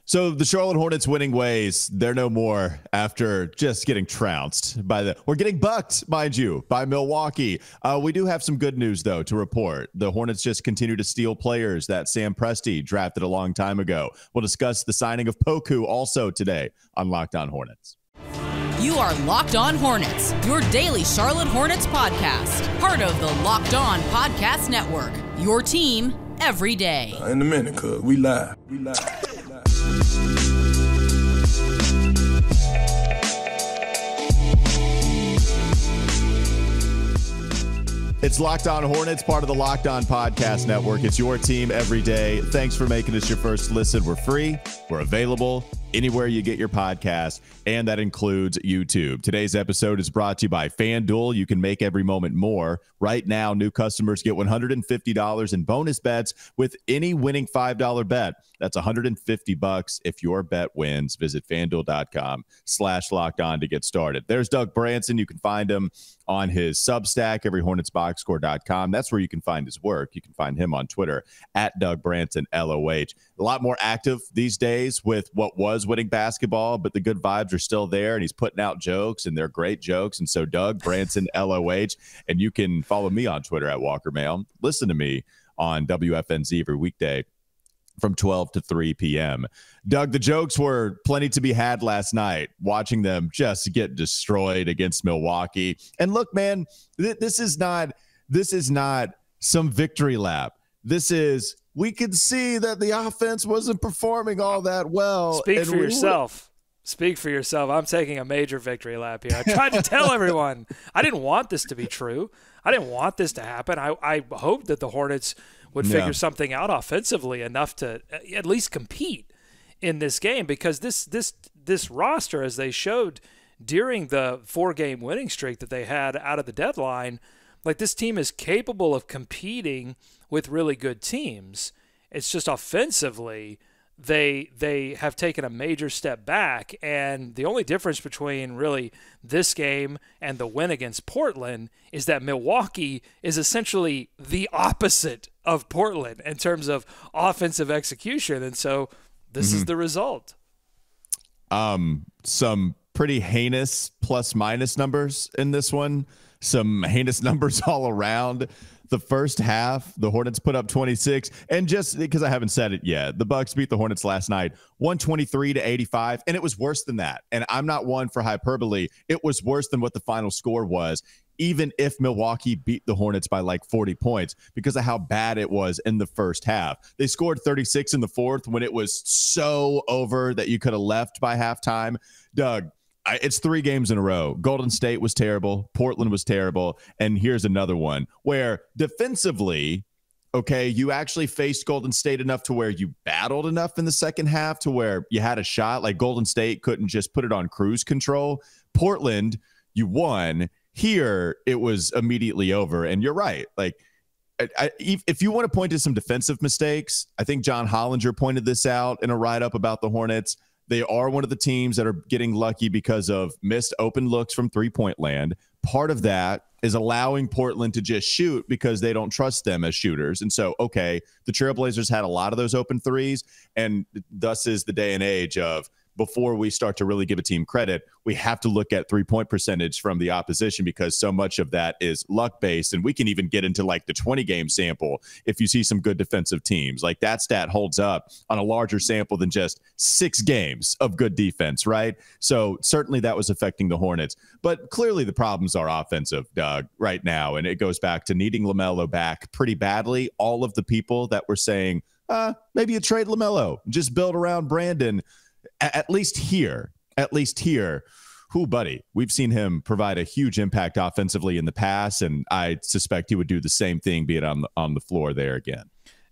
So the Charlotte Hornets winning ways, they're no more after just getting trounced or getting bucked, mind you, by Milwaukee. We do have some good news, though, to report. The Hornets just continue to steal players that Sam Presti drafted a long time ago. We'll discuss the signing of Poku also today on Locked On Hornets. You are Locked On Hornets, your daily Charlotte Hornets podcast. Part of the Locked On Podcast Network, your team every day. In a minute, cuz we live. It's Locked On Hornets, part of the Locked On Podcast Network. It's your team every day. Thanks for making us your first listen. We're free. We're available anywhere you get your podcast, and that includes YouTube. Today's episode is brought to you by FanDuel. You can make every moment more. Right now, new customers get $150 in bonus bets with any winning $5 bet. That's $150 if your bet wins. Visit FanDuel.com/LockedOn to get started. There's Doug Branson. You can find him on his Substack, EveryHornetsBoxscore.com. That's where you can find his work. You can find him on Twitter at Doug Branson, LOH. A lot more active these days with what was winning basketball, but the good vibes are still there, and he's putting out jokes, and they're great jokes. And so Doug Branson, LOH, and you can follow me on Twitter at Walker Mail. Listen to me on WFNZ every weekday from 12 to 3 p.m. Doug, the jokes were plenty to be had last night, watching them just get destroyed against Milwaukee. And look, man, this is not some victory lap. We could see that the offense wasn't performing all that well. Speak for yourself. Speak for yourself. I'm taking a major victory lap here. I tried to tell everyone I didn't want this to be true. I didn't want this to happen. I hoped that the Hornets would figure something out offensively enough to at least compete in this game, because this roster, as they showed during the 4-game winning streak that they had out of the deadline, like, this team is capable of competing with really good teams. It's just offensively they have taken a major step back, and the only difference between really this game and the win against Portland is that Milwaukee is essentially the opposite of Portland in terms of offensive execution, and so this is the result. Some pretty heinous plus-minus numbers in this one. Some heinous numbers all around. The first half, the Hornets put up 26, and just because I haven't said it yet, the Bucks beat the Hornets last night 123-85, and it was worse than that. And I'm not one for hyperbole. It was worse than what the final score was, even if Milwaukee beat the Hornets by like 40 points, because of how bad it was in the first half. They scored 36 in the fourth when it was so over that you could have left by halftime. Doug, it's 3 games in a row. Golden State was terrible. Portland was terrible. And here's another one where defensively, okay, you actually faced Golden State enough to where you battled enough in the second half to where you had a shot. Like, Golden State couldn't just put it on cruise control. Portland, you won. Here, it was immediately over. And you're right. Like, if you want to point to some defensive mistakes, I think John Hollinger pointed this out in a write-up about the Hornets. They are one of the teams that are getting lucky because of missed open looks from three-point land. Part of that is allowing Portland to just shoot because they don't trust them as shooters. And so, okay, the Trailblazers had a lot of those open threes, and thus is the day and age of, before we start to really give a team credit, we have to look at three-point percentage from the opposition, because so much of that is luck-based. And we can even get into like the 20-game sample if you see some good defensive teams. Like, that stat holds up on a larger sample than just 6 games of good defense, right? So certainly that was affecting the Hornets. But clearly the problems are offensive, Doug, right now. And it goes back to needing LaMelo back pretty badly. All of the people that were saying, maybe you trade LaMelo, just build around Brandon. At least here, who, buddy, we've seen him provide a huge impact offensively in the past, and I suspect he would do the same thing, be it on the floor there again.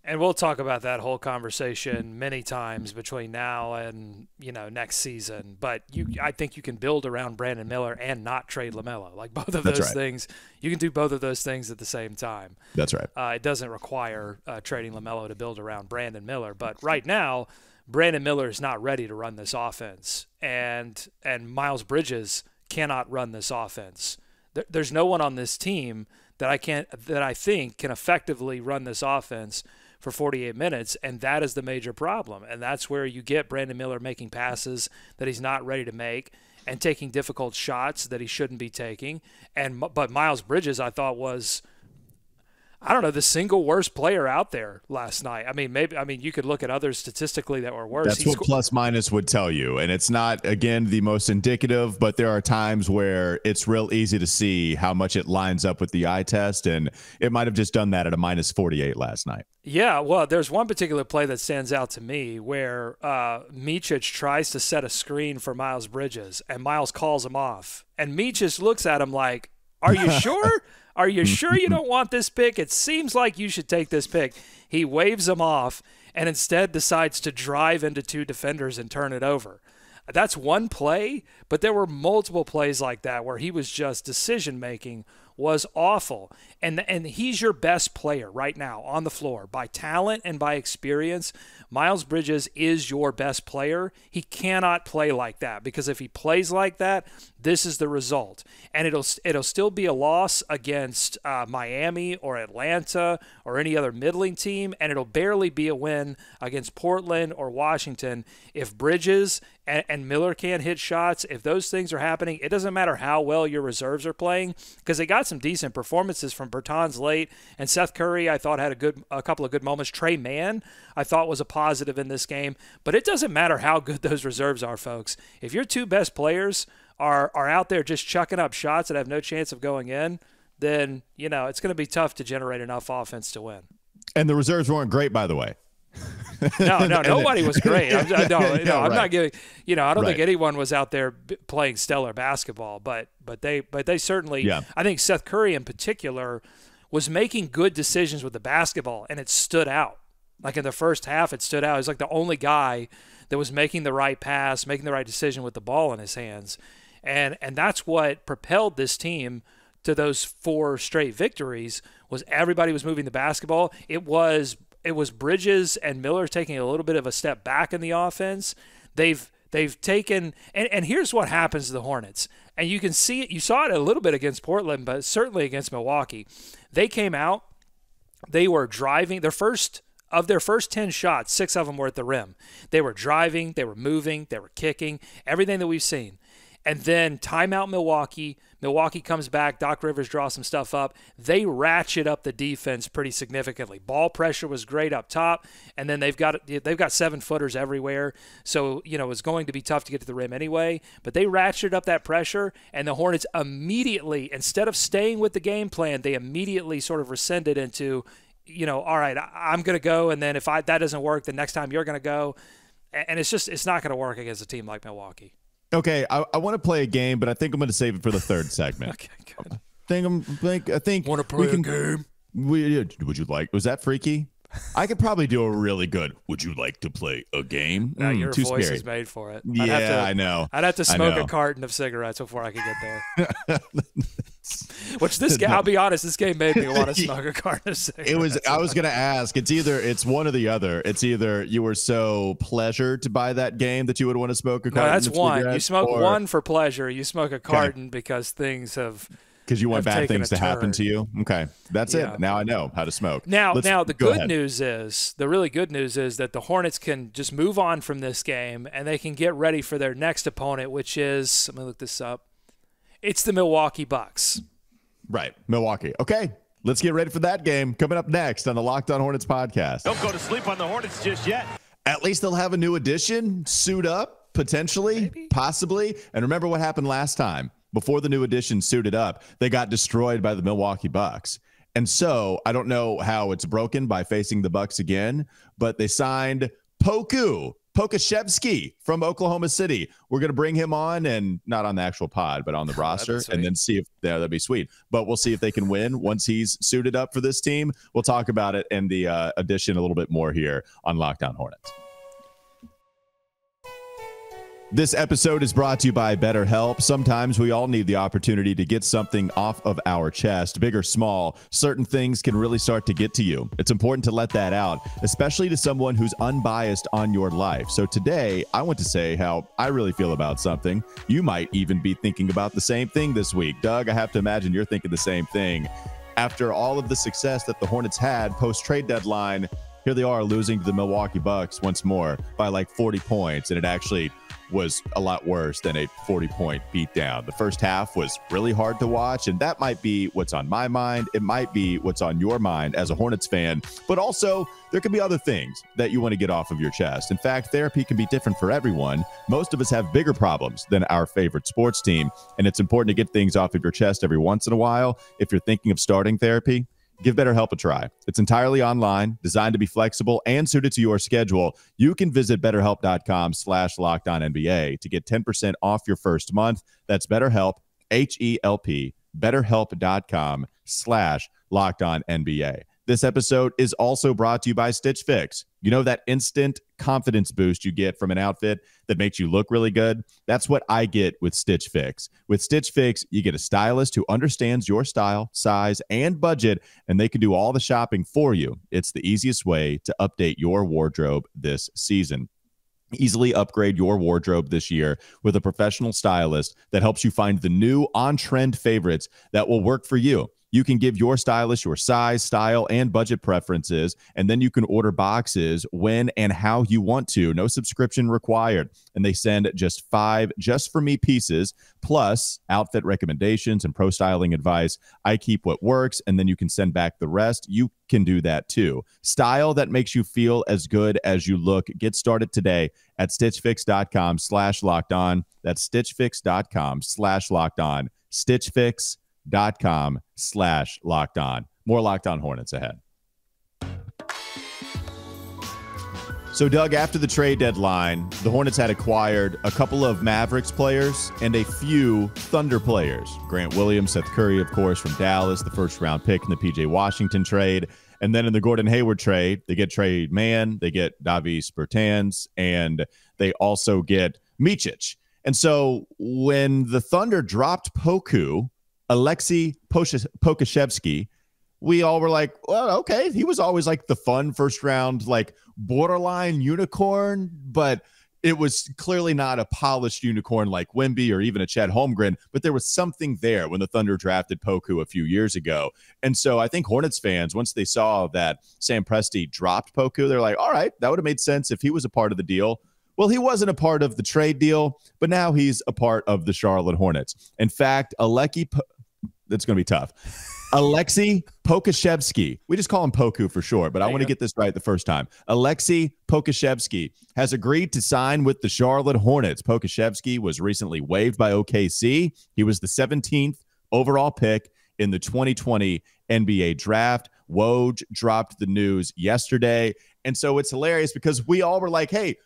And we'll talk about that whole conversation many times between now and, next season. But I think you can build around Brandon Miller and not trade LaMelo. Like, both of those things, you can do both of those things at the same time. That's right. It doesn't require trading LaMelo to build around Brandon Miller. But right now, Brandon Miller is not ready to run this offense, and Miles Bridges cannot run this offense. There's no one on this team that I think can effectively run this offense for 48 minutes, and that is the major problem. And that's where you get Brandon Miller making passes that he's not ready to make and taking difficult shots that he shouldn't be taking. But Miles Bridges, I thought, was, I don't know, the single worst player out there last night. I mean, you could look at others statistically that were worse. That's what plus minus would tell you. And it's not, again, the most indicative, but there are times where it's real easy to see how much it lines up with the eye test. And it might have just done that at a minus 48 last night. Yeah, well, there's one particular play that stands out to me where Micic tries to set a screen for Miles Bridges, and Miles calls him off. And Micic looks at him like, are you sure? Are you sure you don't want this pick? It seems like you should take this pick. He waves him off and instead decides to drive into two defenders and turn it over. That's one play, but there were multiple plays like that where he was just decision-making was awful. And he's your best player right now on the floor by talent and by experience. Miles Bridges is your best player. He cannot play like that, because if he plays like that, this is the result. And it'll still be a loss against Miami or Atlanta or any other middling team, and it'll barely be a win against Portland or Washington. If Bridges and Miller can't hit shots, if those things are happening, it doesn't matter how well your reserves are playing, because they got some decent performances from Bertans late, and Seth Curry I thought had a couple of good moments. Trey Mann I thought was a positive in this game, but it doesn't matter how good those reserves are, folks. If your two best players are out there just chucking up shots that have no chance of going in, then it's going to be tough to generate enough offense to win. And the reserves weren't great, by the way. No, nobody was great. I'm not giving. I don't think anyone was out there playing stellar basketball, but they certainly. Yeah. I think Seth Curry in particular was making good decisions with the basketball, and it stood out. Like in the first half, it stood out. He was like the only guy that was making the right pass, making the right decision with the ball in his hands, and that's what propelled this team to those 4 straight victories. Was everybody was moving the basketball. It was Bridges and Miller taking a little bit of a step back in the offense. They've taken and here's what happens to the Hornets. And you can see it. You saw it a little bit against Portland, but certainly against Milwaukee. They came out. They were driving. Their first 10 shots, 6 of them were at the rim. They were driving. They were moving. They were kicking. Everything that we've seen. And then timeout Milwaukee. Milwaukee comes back. Doc Rivers draws some stuff up. They ratchet up the defense pretty significantly. Ball pressure was great up top, and then they've got 7-footers everywhere. So it's going to be tough to get to the rim anyway. But they ratcheted up that pressure, and the Hornets immediately, instead of staying with the game plan, they immediately sort of rescinded into, all right, I'm going to go, and then if that doesn't work, the next time you're going to go, and it's not going to work against a team like Milwaukee. Okay, I want to play a game, but I think I'm going to save it for the third segment. Okay, good. I think want to play a game? Would you like? Was that freaky? I could probably do a really good. Would you like to play a game? No, your too voice scary. is made for it. I know. I'd have to smoke a carton of cigarettes before I could get there. Which this game, I'll be honest, this game made me want to smoke a carton of cigarettes. I was going to ask. It's one or the other. It's either you were so pleasure to buy that game that you would want to smoke a carton. No, that's of one. cigarettes, You smoke one for pleasure. You smoke a carton because things have. Because you want bad things to happen to you. Okay, that's it. Now I know how to smoke. Now the good news is, the really good news is that the Hornets can just move on from this game and they can get ready for their next opponent, which is, let me look this up. It's the Milwaukee Bucks. Right, Milwaukee. Okay, let's get ready for that game. Coming up next on the Locked On Hornets podcast. Don't go to sleep on the Hornets just yet. At least they'll have a new addition, suit up, potentially, possibly. And remember what happened last time. Before the new addition suited up, they got destroyed by the Milwaukee Bucks. And so I don't know how it's broken by facing the Bucks again, but they signed Pokusevski from Oklahoma City. We're going to bring him on, and not on the actual pod, but on the roster, and then see if that'd be sweet. But we'll see if they can win once he's suited up for this team. We'll talk about it and the addition a little bit more here on Locked On Hornets. This episode is brought to you by BetterHelp. Sometimes we all need the opportunity to get something off of our chest, big or small. Certain things can really start to get to you. It's important to let that out, especially to someone who's unbiased on your life. So today, I want to say how I really feel about something. You might even be thinking about the same thing this week. Doug, I have to imagine you're thinking the same thing. After all of the success that the Hornets had post-trade deadline, here they are losing to the Milwaukee Bucks once more by like 40 points, and it actually was a lot worse than a 40-point beatdown. The first half was really hard to watch, and that might be what's on my mind. It might be what's on your mind as a Hornets fan, but also there could be other things that you want to get off of your chest. In fact, therapy can be different for everyone. Most of us have bigger problems than our favorite sports team, and it's important to get things off of your chest every once in a while. If you're thinking of starting therapy, give BetterHelp a try. It's entirely online, designed to be flexible and suited to your schedule. You can visit BetterHelp.com/LockedOnNBA to get 10% off your first month. That's BetterHelp, H-E-L-P, BetterHelp.com/LockedOnNBA. This episode is also brought to you by Stitch Fix. You know that instant confidence boost you get from an outfit that makes you look really good? That's what I get with Stitch Fix. With Stitch Fix, you get a stylist who understands your style, size, and budget, and they can do all the shopping for you. It's the easiest way to update your wardrobe this season. Easily upgrade your wardrobe this year with a professional stylist that helps you find the new on-trend favorites that will work for you. You can give your stylist your size, style, and budget preferences, and then you can order boxes when and how you want to. No subscription required. And they send just 5 just for me pieces, plus outfit recommendations and pro styling advice. I keep what works, and then you can send back the rest. You can do that too. Style that makes you feel as good as you look. Get started today at stitchfix.com/lockedon. That's stitchfix.com/lockedon. stitchfix.com/lockedon. More Locked On Hornets ahead. So, Doug, after the trade deadline, the Hornets had acquired a couple of Mavericks players and a few Thunder players. Grant Williams, Seth Curry, of course, from Dallas, the first-round pick in the P.J. Washington trade. And then in the Gordon Hayward trade, they get Trey Mann, they get Davis Bertans, and they also get Micic. And so when the Thunder dropped Poku, Aleksej Pokusevski, we all were like, well, okay, he was always like the fun first round, like borderline unicorn, but it was clearly not a polished unicorn like Wemby or even a Chet Holmgren, but there was something there when the Thunder drafted Poku a few years ago. And so I think Hornets fans, once they saw that Sam Presti dropped Poku, they're like, all right, that would have made sense if he was a part of the deal. Well, he wasn't a part of the trade deal, but now he's a part of the Charlotte Hornets. In fact, that's going to be tough. Aleksej Pokusevski. We just call him Poku for short, but I want to get this right the first time. Aleksej Pokusevski has agreed to sign with the Charlotte Hornets. Pokusevski was recently waived by OKC. He was the 17th overall pick in the 2020 NBA draft. Woj dropped the news yesterday. And so it's hilarious because we all were like, hey,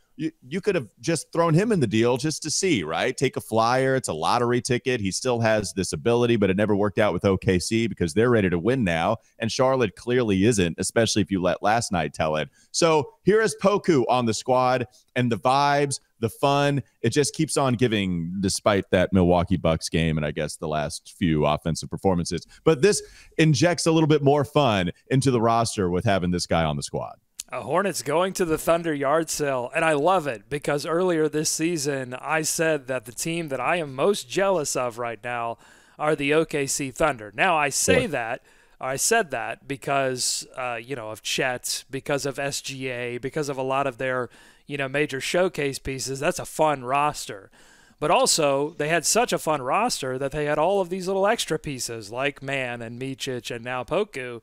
you could have just thrown him in the deal just to see, right? Take a flyer. It's a lottery ticket. He still has this ability, but it never worked out with OKC because they're ready to win now. And Charlotte clearly isn't, especially if you let last night tell it. So here is Poku on the squad, and the vibes, the fun, it just keeps on giving despite that Milwaukee Bucks game and I guess the last few offensive performances. But this injects a little bit more fun into the roster with having this guy on the squad. Hornets going to the Thunder yard sale, and I love it because earlier this season I said that the team that I am most jealous of right now are the OKC Thunder. Now I said that because of Chet, because of SGA, because of a lot of their major showcase pieces. That's a fun roster. But also, they had such a fun roster that they had all of these little extra pieces like Mann and Micic and now Poku,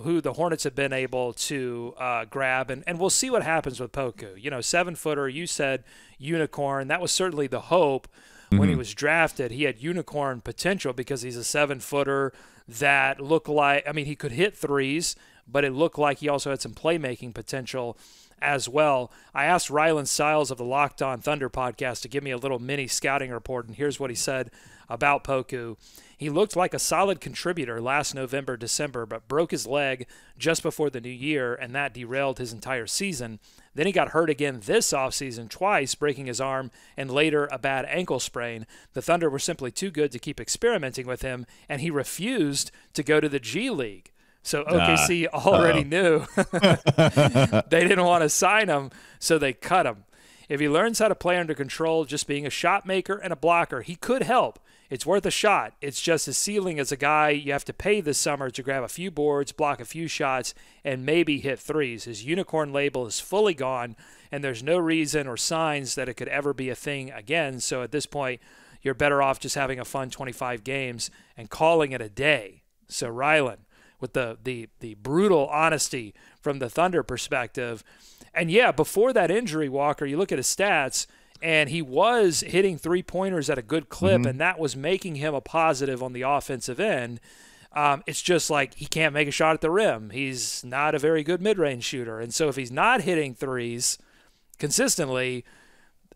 who the Hornets have been able to grab. And we'll see what happens with Poku. 7-footer, you said unicorn. That was certainly the hope when he was drafted. He had unicorn potential because he's a 7-footer that looked like, he could hit threes, but it looked like he also had some playmaking potential as well. I asked Rylan Stiles of the Locked On Thunder podcast to give me a little mini scouting report, and here's what he said about Poku. He looked like a solid contributor last November, December, but broke his leg just before the new year, and that derailed his entire season. Then he got hurt again this offseason twice, breaking his arm, and later a bad ankle sprain. The Thunder were simply too good to keep experimenting with him, and he refused to go to the G League. So OKC already knew they didn't want to sign him, so they cut him. If he learns how to play under control, just being a shot maker and a blocker, he could help. It's worth a shot. It's just his ceiling as a guy you have to pay this summer to grab a few boards, block a few shots, and maybe hit threes. His unicorn label is fully gone, and there's no reason or signs that it could ever be a thing again. So at this point, you're better off just having a fun 25 games and calling it a day. So Rylan, with the brutal honesty from the Thunder perspective. And yeah, before that injury, Walker, you look at his stats, and he was hitting three-pointers at a good clip, and that was making him a positive on the offensive end. It's just like he can't make a shot at the rim. He's not a very good mid-range shooter. And so if he's not hitting threes consistently,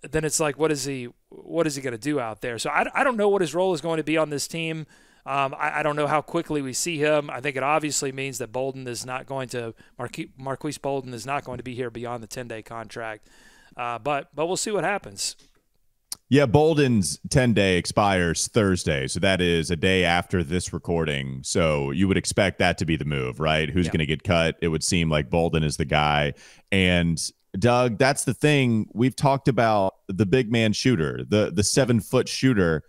then it's like, what is he going to do out there? So I don't know what his role is going to be on this team. I don't know how quickly we see him. I think it obviously means that Bolden is not going to – Marquise Bolden is not going to be here beyond the 10-day contract. But we'll see what happens. Yeah, Bolden's 10-day expires Thursday, so that is a day after this recording. So you would expect that to be the move, right? Who's going to get cut? It would seem like Bolden is the guy. And Doug, that's the thing. We've talked about the big man shooter, the 7-foot shooter.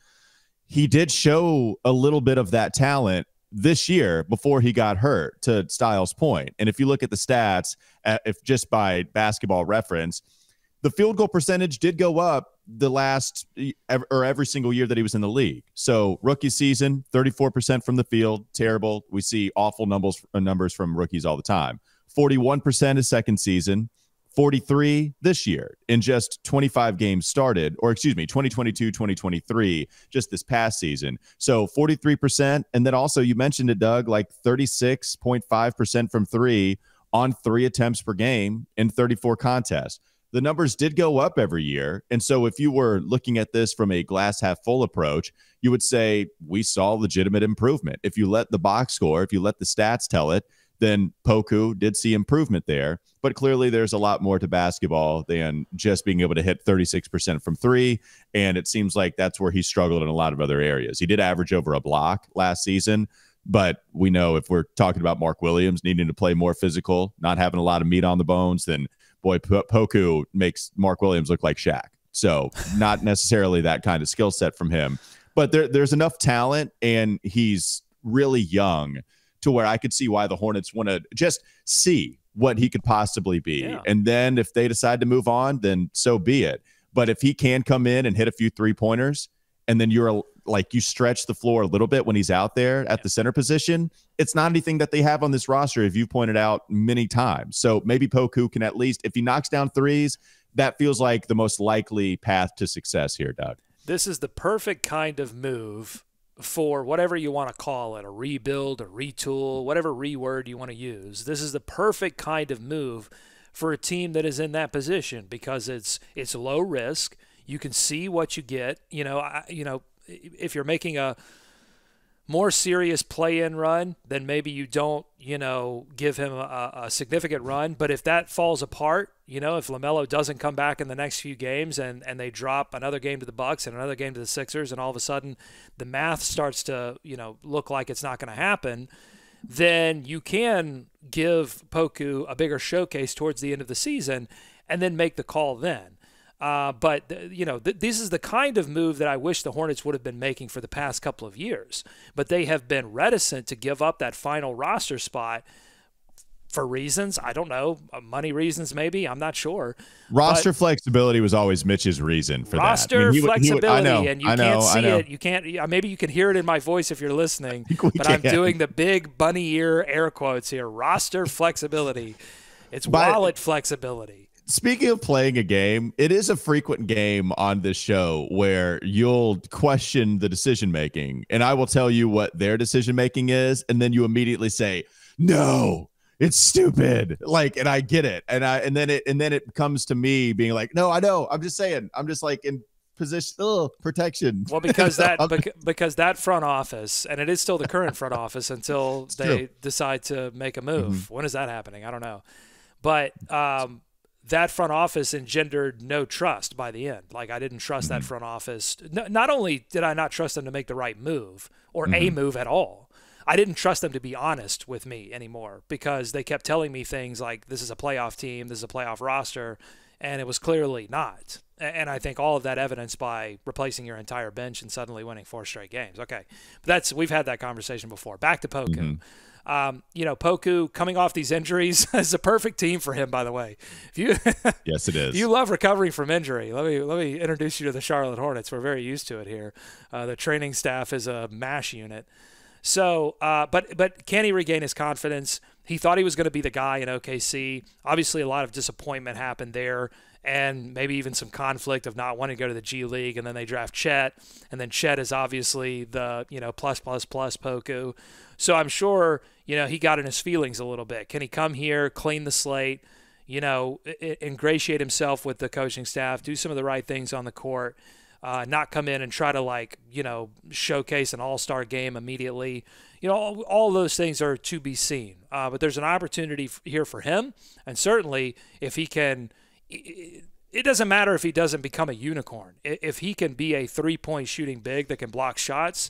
He did show a little bit of that talent this year before he got hurt, to Styles' point. And if you look at the stats, if just by basketball reference, the field goal percentage did go up the last or every single year that he was in the league. So rookie season, 34% from the field, terrible. We see awful numbers from rookies all the time. 41% his second season, 43 this year in just 25 games started, or excuse me, 2022, 2023, just this past season. So 43%. And then also you mentioned it, Doug, like 36.5% from three on 3 attempts per game in 34 contests. The numbers did go up every year. And so if you were looking at this from a glass half full approach, you would say we saw legitimate improvement. If you let the box score, if you let the stats tell it, then Poku did see improvement there. But clearly there's a lot more to basketball than just being able to hit 36% from three. And it seems like that's where he struggled in a lot of other areas. He did average over a block last season, but we know if we're talking about Mark Williams needing to play more physical, not having a lot of meat on the bones, then boy, Poku makes Mark Williams look like Shaq. So not necessarily that kind of skill set from him. But there's enough talent, and he's really young to where I could see why the Hornets want to just see what he could possibly be. Yeah. And then if they decide to move on, then so be it. But if he can come in and hit a few three-pointers, and then you stretch the floor a little bit when he's out there at the center position, it's not anything that they have on this roster, as you've pointed out many times. So maybe Poku can at least, if he knocks down threes, that feels like the most likely path to success here, Doug. This is the perfect kind of move for whatever you want to call it, a rebuild, a retool, whatever reword you want to use. This is the perfect kind of move for a team that is in that position because it's low risk. You can see what you get. If you're making a more serious play-in run, then maybe you don't, give him a significant run. But if that falls apart, if LaMelo doesn't come back in the next few games and they drop another game to the Bucks and another game to the Sixers, and all of a sudden the math starts to, look like it's not going to happen, then you can give Poku a bigger showcase towards the end of the season and then make the call then. But this is the kind of move that I wish the Hornets would have been making for the past couple of years. But they have been reticent to give up that final roster spot for reasons. I don't know. Money reasons, maybe. I'm not sure. Roster flexibility was always Mitch's reason for roster that. Flexibility, and you can't see it. You can't. Maybe you can hear it in my voice if you're listening. But I'm doing the big bunny ear air quotes here. Roster flexibility. It's wallet flexibility. Speaking of playing a game, it is a frequent game on this show where you'll question the decision-making, and I will tell you what their decision-making is, and then you immediately say, no, it's stupid. And I get it. And then it comes to me being like, no, I know. I'm just saying. I'm just like in position protection. Well, because that front office, and it is still the current front office until they decide to make a move. Mm-hmm. When is that happening? I don't know. But that front office engendered no trust by the end. I didn't trust that front office. Not only did I not trust them to make the right move or a move at all, I didn't trust them to be honest with me anymore because they kept telling me things like, this is a playoff team, this is a playoff roster, and it was clearly not. And I think all of that evidenced by replacing your entire bench and suddenly winning 4 straight games. Okay, but we've had that conversation before. Back to Poku. Poku coming off these injuries is a perfect team for him, by the way. Yes, it is. If you love recovering from injury, let me introduce you to the Charlotte Hornets. We're very used to it here. The training staff is a MASH unit. So, but can he regain his confidence? He thought he was going to be the guy in OKC. Obviously, a lot of disappointment happened there, and maybe even some conflict of not wanting to go to the G League, and then they draft Chet, and then Chet is obviously the plus Poku. So I'm sure he got in his feelings a little bit. Can he come here, clean the slate, ingratiate himself with the coaching staff, do some of the right things on the court, not come in and try to showcase an all-star game immediately. All those things are to be seen. But there's an opportunity here for him, and certainly if he can. It doesn't matter if he doesn't become a unicorn. If he can be a three-point shooting big that can block shots,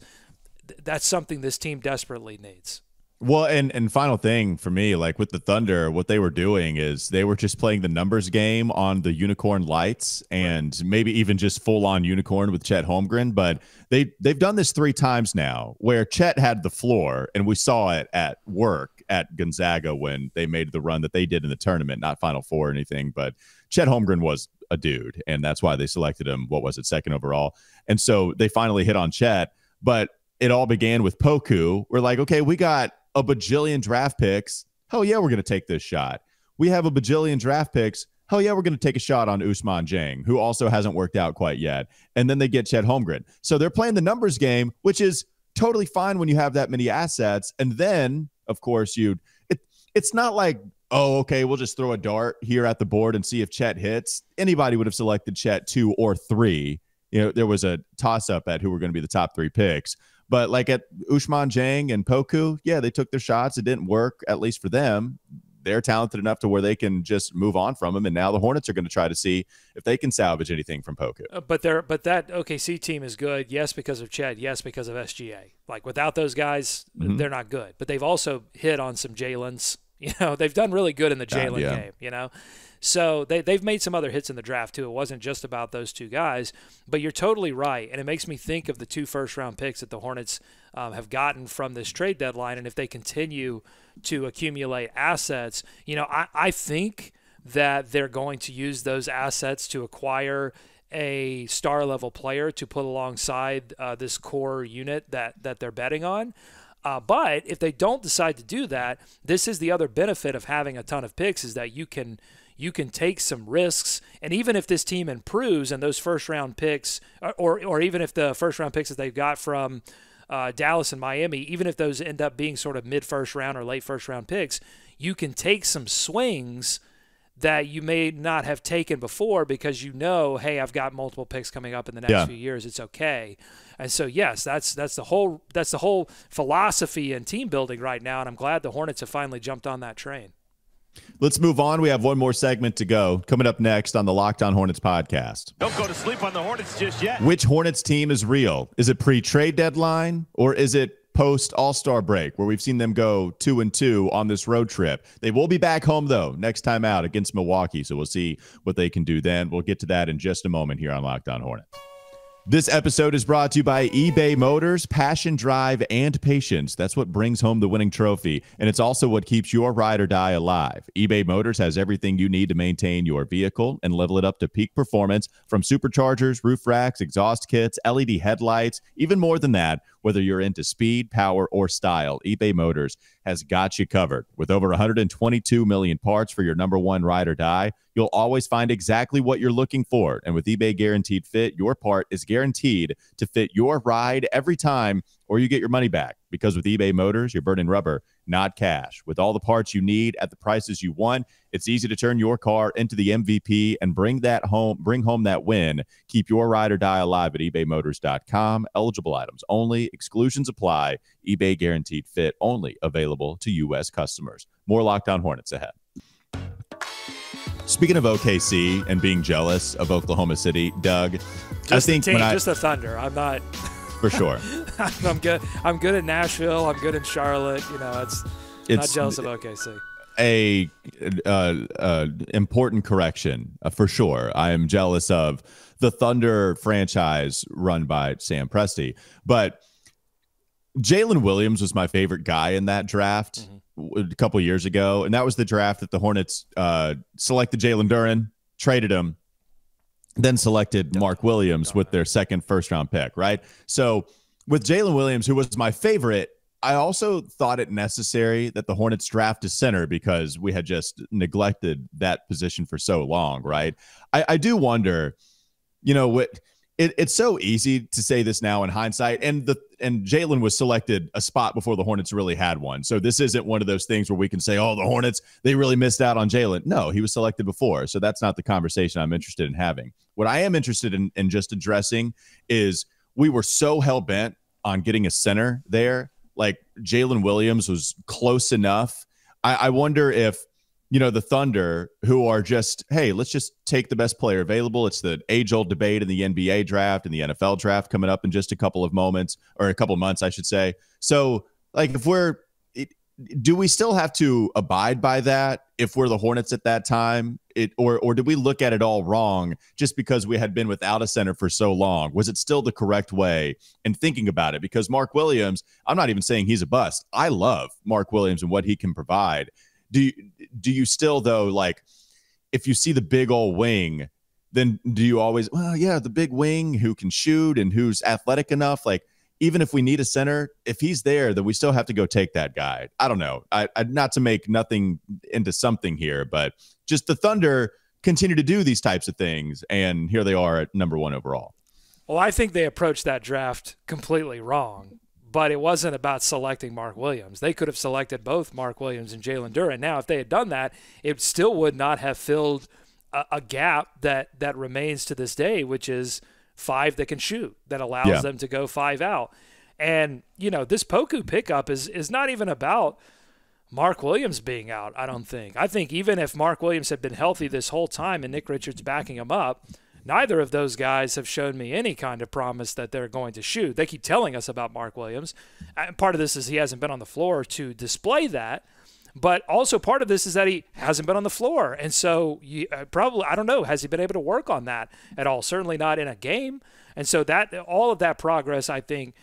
that's something this team desperately needs. Well, and final thing for me, like with the Thunder, what they were doing is they were just playing the numbers game on the unicorn lights and maybe even just full-on unicorn with Chet Holmgren. But they've done this 3 times now where Chet had the floor, and we saw it at work at Gonzaga when they made the run that they did in the tournament, not Final Four or anything, but Chet Holmgren was a dude, and that's why they selected him, 2nd overall. And so they finally hit on Chet, but it all began with Poku. We're like, okay, we got a bajillion draft picks. Hell yeah, we're going to take this shot. We have a bajillion draft picks. Hell yeah, we're going to take a shot on Ousmane Dieng, who also hasn't worked out quite yet. And then they get Chet Holmgren. So they're playing the numbers game, which is totally fine when you have that many assets. And then, of course, it's not like, oh, okay, we'll just throw a dart here at the board and see if Chet hits. Anybody would have selected Chet 2 or 3. There was a toss-up at who were going to be the top 3 picks. But like at Ousmane Dieng and Poku, yeah, they took their shots. It didn't work, at least for them. They're talented enough to where they can just move on from him. And now the Hornets are going to try to see if they can salvage anything from Poku. But that OKC team is good, yes, because of Chet, yes, because of SGA. Like without those guys, they're not good. But they've also hit on some Jalen's. They've done really good in the Jalen game, So they've made some other hits in the draft, too. It wasn't just about those 2 guys. But you're totally right. And it makes me think of the 2 first-round picks that the Hornets have gotten from this trade deadline. And if they continue to accumulate assets, I think that they're going to use those assets to acquire a star-level player to put alongside this core unit that they're betting on. But if they don't decide to do that, this is the other benefit of having a ton of picks is that you can take some risks. And even if this team improves and those first-round picks, or even if the first-round picks that they've got from Dallas and Miami, even if those end up being sort of mid-first round or late first-round picks, you can take some swings that you may not have taken before because hey, I've got multiple picks coming up in the next few years. It's okay. And so, yes, that's the whole philosophy in team building right now, and I'm glad the Hornets have finally jumped on that train. Let's move on. We have one more segment to go. Coming up next on the Locked On Hornets podcast. Don't go to sleep on the Hornets just yet. Which Hornets team is real? Is it pre-trade deadline, or is it post All-Star break, where we've seen them go 2-2 on this road trip? They will be back home, though, next time out against Milwaukee, so we'll see what they can do then. We'll get to that in just a moment here on Locked On Hornets. This episode is brought to you by eBay Motors. Passion, drive, and patience. That's what brings home the winning trophy, and it's also what keeps your ride or die alive. eBay Motors has everything you need to maintain your vehicle and level it up to peak performance, from superchargers, roof racks, exhaust kits, LED headlights, even more than that. Whether you're into speed, power, or style, eBay Motors has got you covered. With over 122 million parts for your number one ride or die, you'll always find exactly what you're looking for. And with eBay Guaranteed Fit, your part is guaranteed to fit your ride every time, or you get your money back. Because with eBay Motors, you're burning rubber, not cash. With all the parts you need at the prices you want, it's easy to turn your car into the MVP and bring home that win. Keep your ride or die alive at ebaymotors.com. Eligible items only. Exclusions apply. eBay Guaranteed Fit only available to U.S. customers. More Locked On Hornets ahead. Speaking of OKC and being jealous of Oklahoma City, Doug, just the Thunder. I'm not. For sure. I'm good. I'm good at Nashville. I'm good in Charlotte. It's not jealous of OKC. a important correction for sure. I am jealous of the Thunder franchise run by Sam Presti, but Jalen Williams was my favorite guy in that draft a couple years ago, and that was the draft that the Hornets selected Jalen Duren, traded him, then selected Mark Williams with their second first-round pick, right? So with Jalen Williams, who was my favorite, I also thought it necessary that the Hornets draft a center because we had just neglected that position for so long, right? I do wonder, it's so easy to say this now in hindsight, and Jalen was selected a spot before the Hornets really had one. So this isn't one of those things where we can say, oh, the Hornets, they really missed out on Jalen. No, he was selected before. So that's not the conversation I'm interested in having. What I am interested in just addressing is we were so hell-bent on getting a center there. Like Jalen Williams was close enough. I wonder if, the Thunder, who are just, hey, let's just take the best player available. It's the age-old debate in the NBA draft and the NFL draft coming up in just a couple of months, I should say. So, like, do we still have to abide by that if we're the Hornets at that time? Or did we look at it all wrong just because we had been without a center for so long? Was it still the correct way in thinking about it? Because Mark Williams, I'm not even saying he's a bust. I love Mark Williams and what he can provide. Do you still, though, like, if you see the big old wing, then do you always, the big wing who can shoot and who's athletic enough? Like, even if we need a center, if he's there, then we still have to go take that guy. I don't know. I not to make nothing into something here, but just the Thunder continue to do these types of things, and here they are at number 1 overall. Well, I think they approached that draft completely wrong, but it wasn't about selecting Mark Williams. They could have selected both Mark Williams and Jalen Duren. Now, if they had done that, it still would not have filled a gap that remains to this day, which is 5 that can shoot, that allows them to go 5 out. And, this Poku pickup is not even about Mark Williams being out, I don't think. I think even if Mark Williams had been healthy this whole time and Nick Richards backing him up, neither of those guys have shown me any kind of promise that they're going to shoot. They keep telling us about Mark Williams. And part of this is he hasn't been on the floor to display that. But also part of this is that he hasn't been on the floor. And so probably, I don't know, has he been able to work on that at all? Certainly not in a game. And so that all of that progress, I think,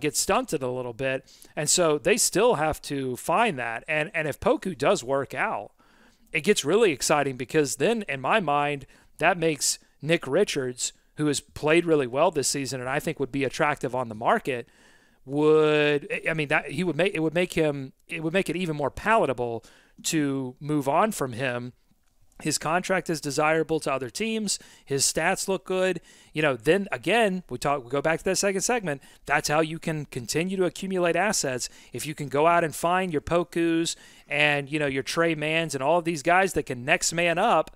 gets stunted a little bit. And so they still have to find that. And if Poku does work out, it gets really exciting because then, in my mind, that makes Nick Richards, who has played really well this season and I think would be attractive on the market, it would make it even more palatable to move on from him. His contract is desirable to other teams. His stats look good. Then again, we go back to that second segment. That's how you can continue to accumulate assets. If you can go out and find your Pokus and, your Trey Mans and all of these guys that can next man up,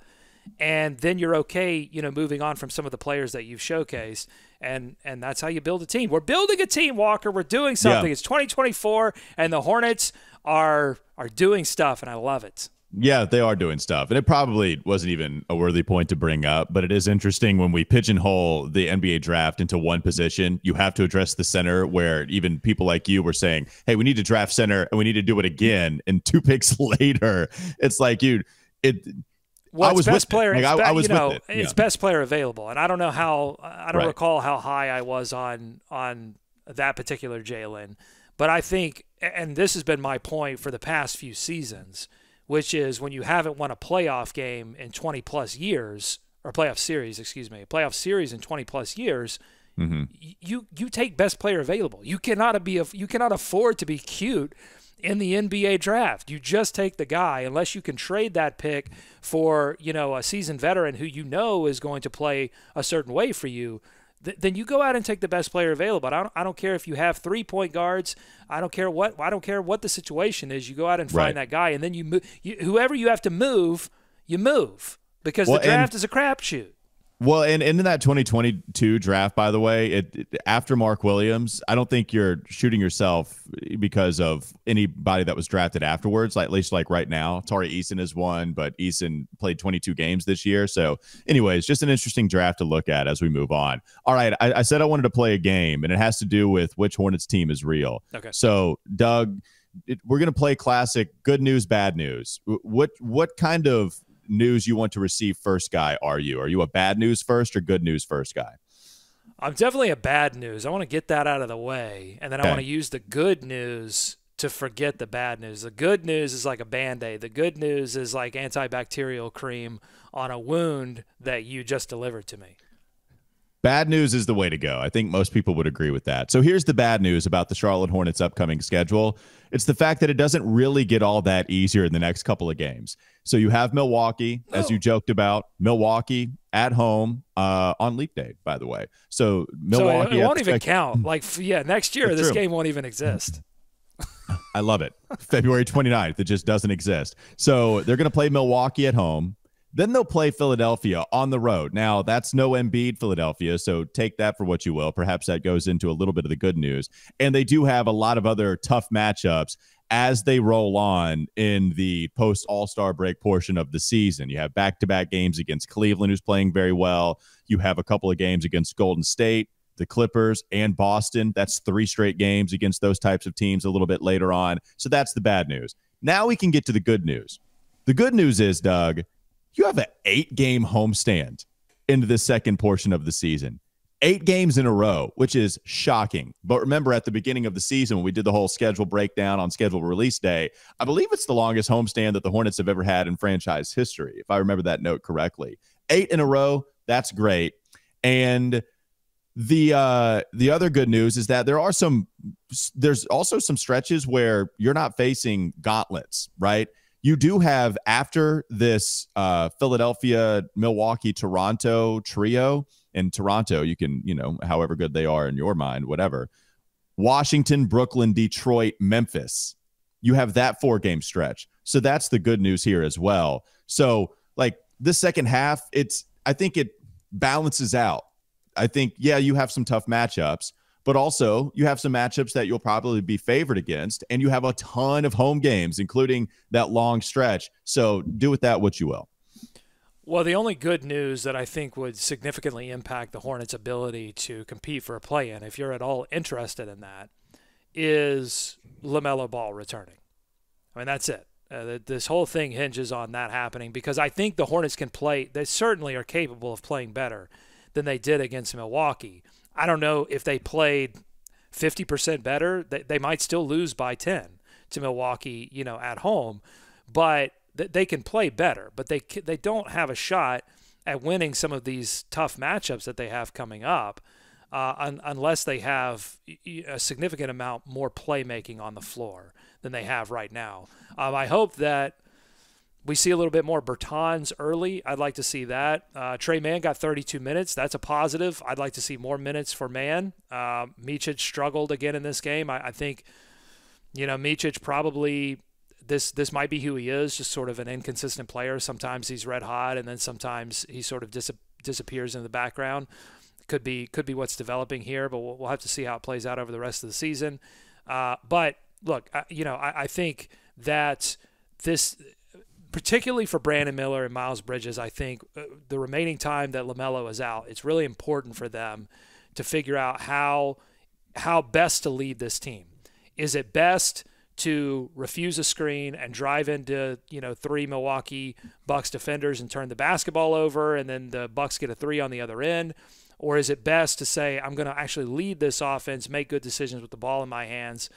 and then you're okay, moving on from some of the players that you've showcased. And that's how you build a team. We're building a team, Walker. We're doing something. Yeah. It's 2024, and the Hornets are doing stuff, and I love it. Yeah, they are doing stuff. And it probably wasn't even a worthy point to bring up, but it is interesting when we pigeonhole the NBA draft into one position, you have to address the center, where even people like you were saying, hey, we need to draft center and we need to do it again. And 2 picks later, it's like, well, it's best player. It's best player available, and I don't know how. I don't recall how high I was on that particular Jalen, but I think, and this has been my point for the past few seasons, which is when you haven't won a playoff game in 20 plus years, or playoff series in 20 plus years, you take best player available. You cannot afford to be cute in the NBA draft. You just take the guy, unless you can trade that pick for, a seasoned veteran who is going to play a certain way for you. Then you go out and take the best player available. I don't care if you have 3 point guards. I don't care what the situation is. You go out and find that guy, and then you move. Whoever you have to move, you move, because the draft is a crapshoot. Well, and in that 2022 draft, by the way, after Mark Williams, I don't think you're shooting yourself because of anybody that was drafted afterwards, at least like right now. Tari Eason is one, but Eason played 22 games this year. So anyways, just an interesting draft to look at as we move on. All right, I said I wanted to play a game, and it has to do with which Hornets team is real. Okay. So, Doug, we're going to play classic good news, bad news. What kind of news you want to receive first guy are you? Are you a bad news first or good news first guy? I'm definitely a bad news. I want to get that out of the way, and then I want to use the good news to forget the bad news. The good news is like a Band-Aid. The good news is like antibacterial cream on a wound that you just delivered to me. Bad news is the way to go. I think most people would agree with that. So here's the bad news about the Charlotte Hornets' upcoming schedule. It's the fact that it doesn't really get all that easier in the next couple of games. So you have Milwaukee, as you joked about, Milwaukee at home on Leap Day, by the way. So Milwaukee. So it won't even count. Like, yeah, next year this game won't even exist. I love it. February 29th. It just doesn't exist. So they're going to play Milwaukee at home. Then they'll play Philadelphia on the road. Now, that's no Embiid Philadelphia, so take that for what you will. Perhaps that goes into a little bit of the good news. And they do have a lot of other tough matchups as they roll on in the post-All-Star break portion of the season. You have back-to-back games against Cleveland, who's playing very well. You have a couple of games against Golden State, the Clippers, and Boston. That's 3 straight games against those types of teams a little bit later on. So that's the bad news. Now we can get to the good news. The good news is, Doug, you have an 8-game homestand into the second portion of the season. 8 games in a row, which is shocking. But remember, at the beginning of the season, when we did the whole schedule breakdown on schedule release day, I believe it's the longest homestand that the Hornets have ever had in franchise history, if I remember that note correctly. 8 in a row, that's great. And the other good news is that there's also some stretches where you're not facing gauntlets, right? You do have, after this Philadelphia, Milwaukee, Toronto trio, and Toronto, you can, however good they are in your mind, whatever. Washington, Brooklyn, Detroit, Memphis. You have that 4-game stretch. So that's the good news here as well. So, like, this second half, I think it balances out. I think, yeah, you have some tough matchups, but also you have some matchups that you'll probably be favored against, and you have a ton of home games, including that long stretch. So do with that what you will. Well, the only good news that I think would significantly impact the Hornets' ability to compete for a play-in, if you're at all interested in that, is LaMelo Ball returning. I mean, that's it. This whole thing hinges on that happening, because I think the Hornets can play. They certainly are capable of playing better than they did against Milwaukee. I don't know if they played 50% better. They might still lose by 10 to Milwaukee, at home. But they can play better. But they don't have a shot at winning some of these tough matchups that they have coming up unless they have a significant amount more playmaking on the floor than they have right now. I hope that we see a little bit more Bertans early. I'd like to see that. Trey Mann got 32 minutes. That's a positive. I'd like to see more minutes for Mann. Micic struggled again in this game. I think, Micic probably this might be who he is, just sort of an inconsistent player. Sometimes he's red hot, and then sometimes he sort of disappears in the background. Could be what's developing here, but we'll have to see how it plays out over the rest of the season. But look, I think that this, particularly for Brandon Miller and Miles Bridges, I think the remaining time that LaMelo is out, it's really important for them to figure out how best to lead this team. Is it best to refuse a screen and drive into 3 Milwaukee Bucks defenders and turn the basketball over, and then the Bucks get a 3 on the other end? Or is it best to say, I'm going to actually lead this offense, make good decisions with the ball in my hands?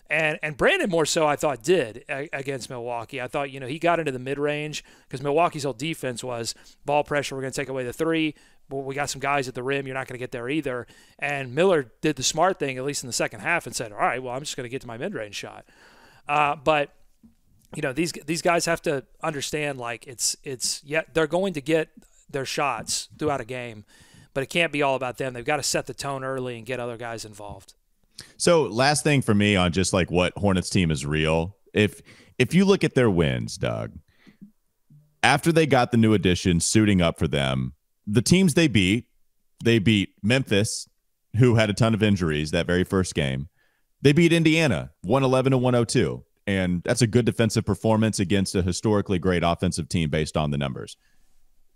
And Brandon more so, I thought, did against Milwaukee. I thought, he got into the mid-range because Milwaukee's whole defense was ball pressure. We're going to take away the 3. But we got some guys at the rim. You're not going to get there either. And Miller did the smart thing, at least in the second half, and said, all right, well, I'm just going to get to my mid-range shot. But these guys have to understand, like, they're going to get their shots throughout a game, but it can't be all about them. They've got to set the tone early and get other guys involved. So last thing for me on just like what Hornets team is real. If you look at their wins, Doug, after they got the new addition suiting up for them, the teams they beat Memphis, who had a ton of injuries that very first game. They beat Indiana 111-102. And that's a good defensive performance against a historically great offensive team based on the numbers.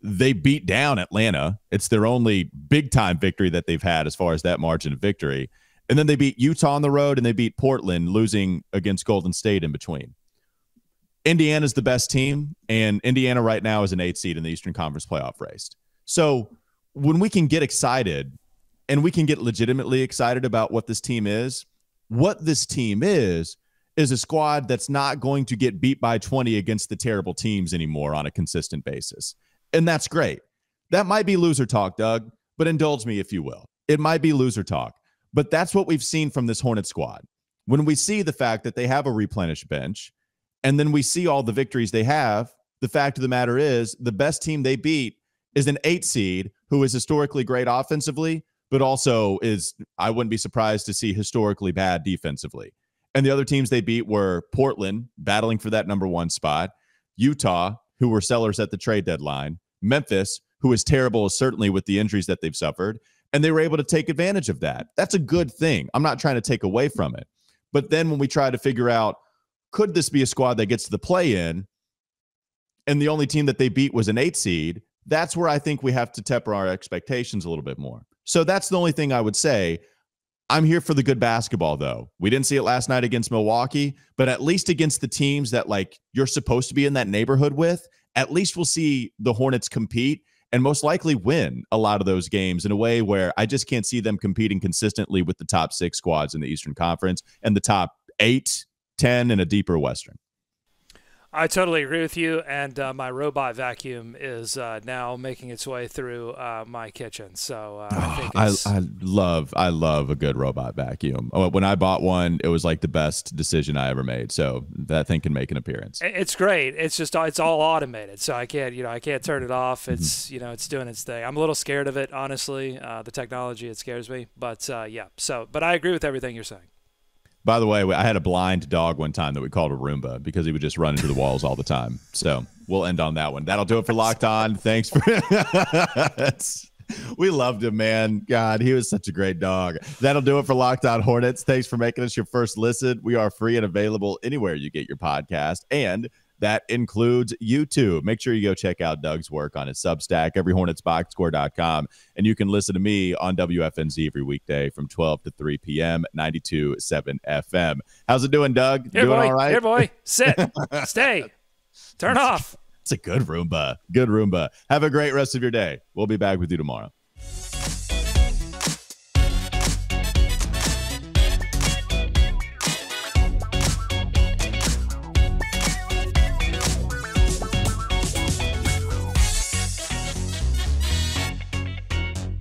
They beat down Atlanta. It's their only big time victory that they've had as far as that margin of victory. And then they beat Utah on the road, and they beat Portland, losing against Golden State in between. Indiana's the best team, and Indiana right now is an 8th seed in the Eastern Conference playoff race. So when we can get excited, and we can get legitimately excited about what this team is a squad that's not going to get beat by 20 against the terrible teams anymore on a consistent basis. And that's great. That might be loser talk, Doug, but indulge me if you will. It might be loser talk, but that's what we've seen from this Hornet squad. When we see the fact that they have a replenished bench, and then we see all the victories they have, the fact of the matter is the best team they beat is an 8 seed who is historically great offensively, but also is, I wouldn't be surprised to see historically bad defensively. And the other teams they beat were Portland, battling for that number 1 spot, Utah, who were sellers at the trade deadline, Memphis, who is terrible, certainly with the injuries that they've suffered, and they were able to take advantage of that. That's a good thing. I'm not trying to take away from it. But then when we try to figure out, could this be a squad that gets to the play-in, and the only team that they beat was an 8 seed, that's where I think we have to temper our expectations a little bit more. So that's the only thing I would say. I'm here for the good basketball, though. We didn't see it last night against Milwaukee, but at least against the teams that like you're supposed to be in that neighborhood with, at least we'll see the Hornets compete and most likely win a lot of those games in a way where I just can't see them competing consistently with the top 6 squads in the Eastern Conference and the top 8, 10 in a deeper Western. I totally agree with you, and my robot vacuum is now making its way through my kitchen. So I love a good robot vacuum. When I bought one, it was like the best decision I ever made. So that thing can make an appearance. It's great. It's just it's all automated, so I can't turn it off. It's it's doing its thing. I'm a little scared of it, honestly. The technology, it scares me. But yeah. But I agree with everything you're saying. By the way, I had a blind dog one time that we called a Roomba because he would just run into the walls all the time. So we'll end on that one. That'll do it for Locked On. Thanks for we loved him, man. God, he was such a great dog. That'll do it for Locked On Hornets. Thanks for making us your first listen. We are free and available anywhere you get your podcast, and that includes YouTube. Make sure you go check out Doug's work on his Substack, everyhornetsboxscore.com, and you can listen to me on WFNZ every weekday from 12 to 3 p.m. 92.7 FM. How's it doing, Doug? Here, doing boy. all right? Here, boy. Sit. Stay. Turn off. It's a good Roomba. Good Roomba. Have a great rest of your day. We'll be back with you tomorrow.